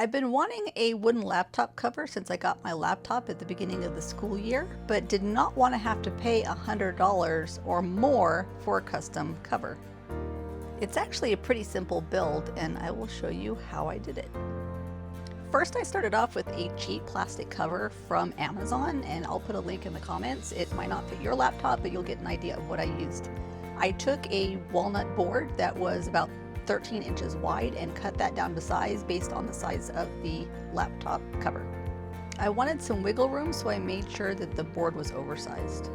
I've been wanting a wooden laptop cover since I got my laptop at the beginning of the school year, but did not want to have to pay $100 or more for a custom cover. It's actually a pretty simple build, and I will show you how I did it. First, I started off with a cheap plastic cover from Amazon, and I'll put a link in the comments. It might not fit your laptop, but you'll get an idea of what I used. I took a walnut board that was about 13 inches wide and cut that down to size based on the size of the laptop cover. I wanted some wiggle room, so I made sure that the board was oversized.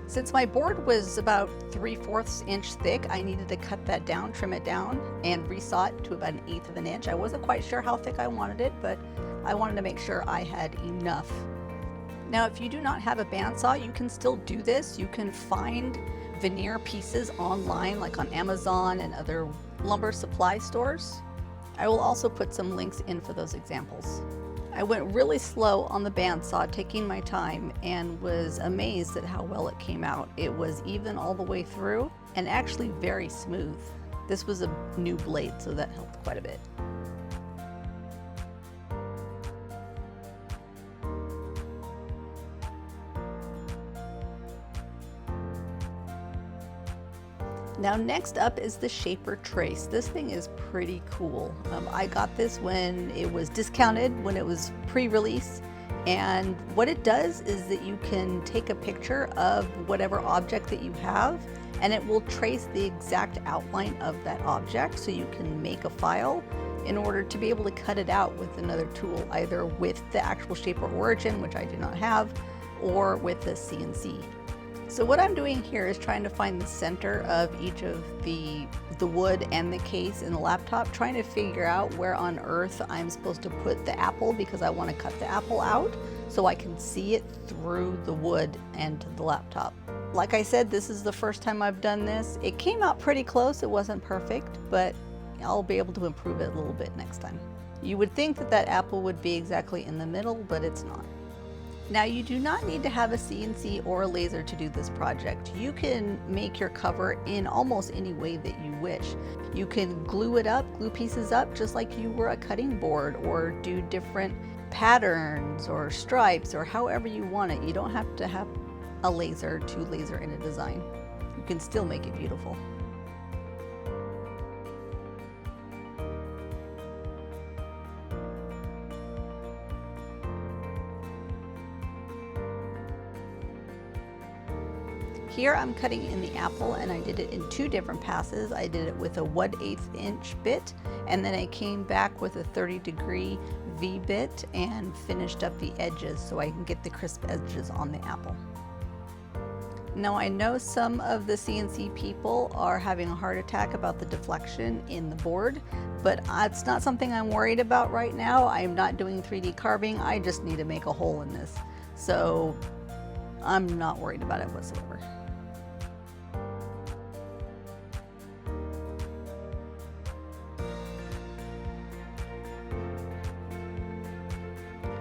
Since my board was about 3/4 inch thick, I needed to cut that down, trim it down, and resaw it to about 1/8 of an inch. I wasn't quite sure how thick I wanted it, but I wanted to make sure I had enough. Now, if you do not have a bandsaw, you can still do this. You can find veneer pieces online, like on Amazon and other lumber supply stores. I will also put some links in for those examples. I went really slow on the bandsaw, taking my time, and was amazed at how well it came out. It was even all the way through and actually very smooth. This was a new blade, so that helped quite a bit. Now next up is the Shaper Trace. This thing is pretty cool. I got this when it was discounted, when it was pre-release, and what it does is that you can take a picture of whatever object that you have, and it will trace the exact outline of that object, so you can make a file in order to be able to cut it out with another tool, either with the actual Shaper Origin, which I do not have, or with the CNC. So what I'm doing here is trying to find the center of each of the wood and the case in the laptop, trying to figure out where on earth I'm supposed to put the apple, because I want to cut the apple out so I can see it through the wood and to the laptop. Like I said, this is the first time I've done this. It came out pretty close. It wasn't perfect, but I'll be able to improve it a little bit next time. You would think that that apple would be exactly in the middle, but it's not. Now, you do not need to have a CNC or a laser to do this project. You can make your cover in almost any way that you wish. You can glue it up, glue pieces up just like you were a cutting board, or do different patterns or stripes or however you want it. You don't have to have a laser to laser in a design. You can still make it beautiful. Here I'm cutting in the apple, and I did it in 2 different passes. I did it with a 1/8 inch bit, and then I came back with a 30-degree V bit and finished up the edges so I can get the crisp edges on the apple. Now, I know some of the CNC people are having a heart attack about the deflection in the board, but it's not something I'm worried about right now. I'm not doing 3D carving. I just need to make a hole in this. So I'm not worried about it whatsoever.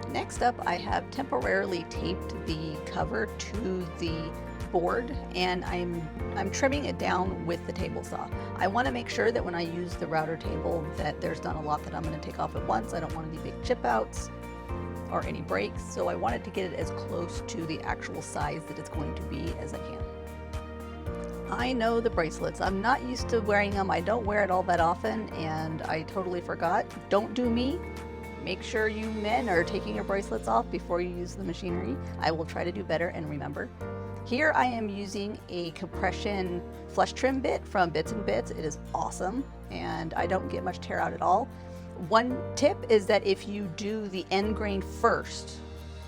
Next up, I have temporarily taped the cover to the board, and I'm trimming it down with the table saw. I want to make sure that when I use the router table that there's not a lot that I'm going to take off at once. I don't want any big chip outs or any breaks, so I wanted to get it as close to the actual size that it's going to be as I can. I know the bracelets. I'm not used to wearing them. I don't wear it all that often, and I totally forgot. Don't do me. Make sure you men are taking your bracelets off before you use the machinery. I will try to do better and remember. Here I am using a compression flush trim bit from Bits and Bits. It is awesome, and I don't get much tear out at all. One tip is that if you do the end grain first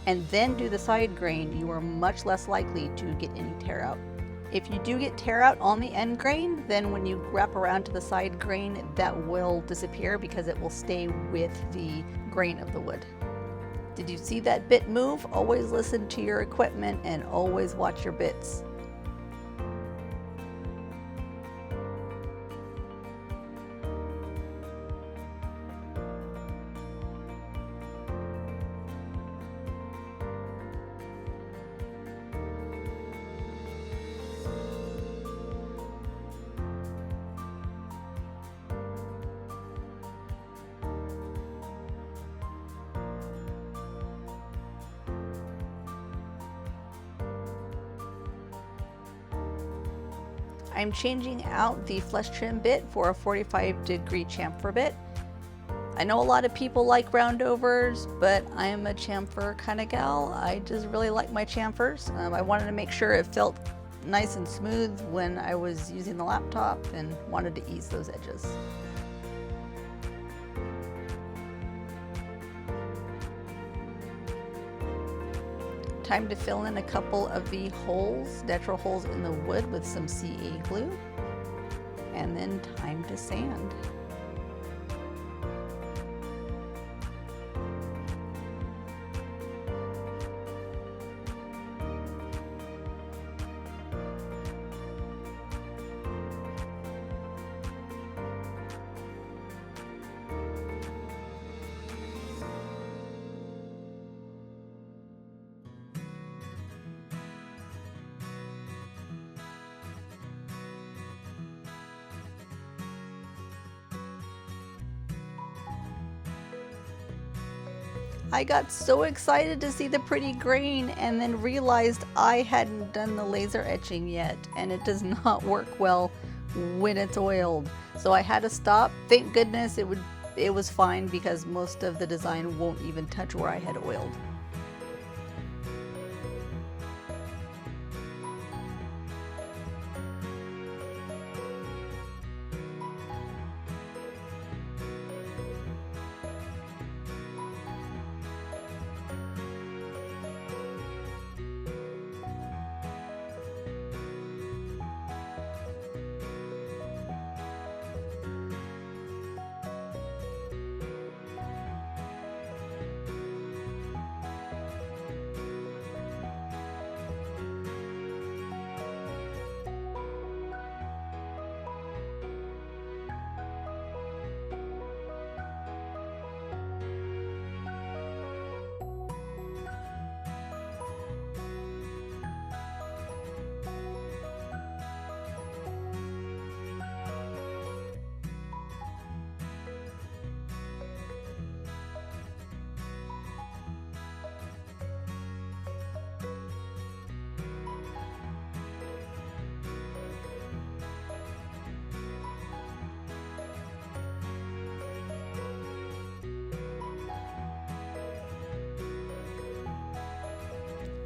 and then do the side grain, you are much less likely to get any tear out. If you do get tear out on the end grain, then when you wrap around to the side grain, that will disappear because it will stay with the grain of the wood. Did you see that bit move? Always listen to your equipment and always watch your bits. I'm changing out the flush trim bit for a 45-degree chamfer bit. I know a lot of people like roundovers, but I am a chamfer kind of gal. I just really like my chamfers. I wanted to make sure it felt nice and smooth when I was using the laptop and wanted to ease those edges. Time to fill in a couple of the holes, natural holes in the wood with some CA glue, and then time to sand. I got so excited to see the pretty grain and then realized I hadn't done the laser etching yet, and it does not work well when it's oiled. So I had to stop. Thank goodness it was fine, because most of the design won't even touch where I had oiled.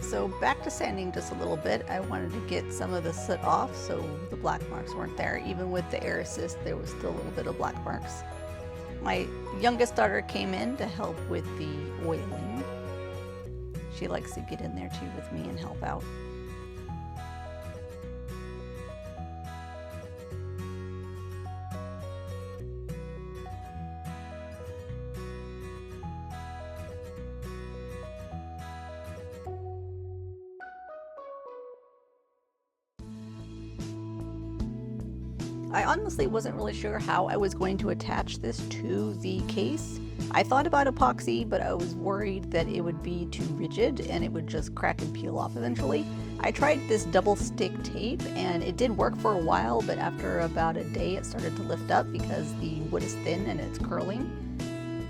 So back to sanding just a little bit. I wanted to get some of the soot off so the black marks weren't there. Even with the air assist, there was still a little bit of black marks. My youngest daughter came in to help with the oiling. She likes to get in there too with me and help out. I honestly wasn't really sure how I was going to attach this to the case. I thought about epoxy, but I was worried that it would be too rigid and it would just crack and peel off eventually. I tried this double stick tape and it did work for a while, but after about a day it started to lift up because the wood is thin and it's curling.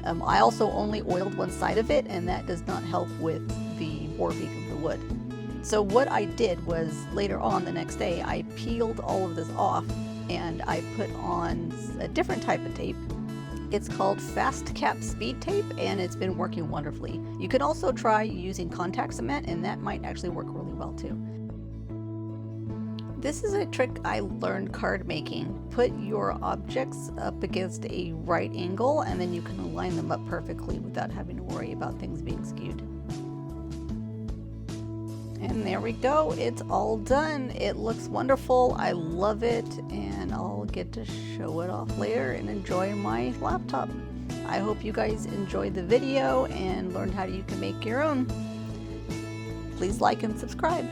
I also only oiled one side of it, and that does not help with the warping of the wood. So what I did was later on the next day, I peeled all of this off and I put on a different type of tape. It's called FastCape speed tape, and it's been working wonderfully. You can also try using contact cement, and that might actually work really well too. This is a trick I learned card making. Put your objects up against a right angle, and then you can line them up perfectly without having to worry about things being skewed. And there we go, it's all done. It looks wonderful, I love it, and I'll get to show it off later and enjoy my laptop. I hope you guys enjoyed the video and learned how you can make your own. Please like and subscribe.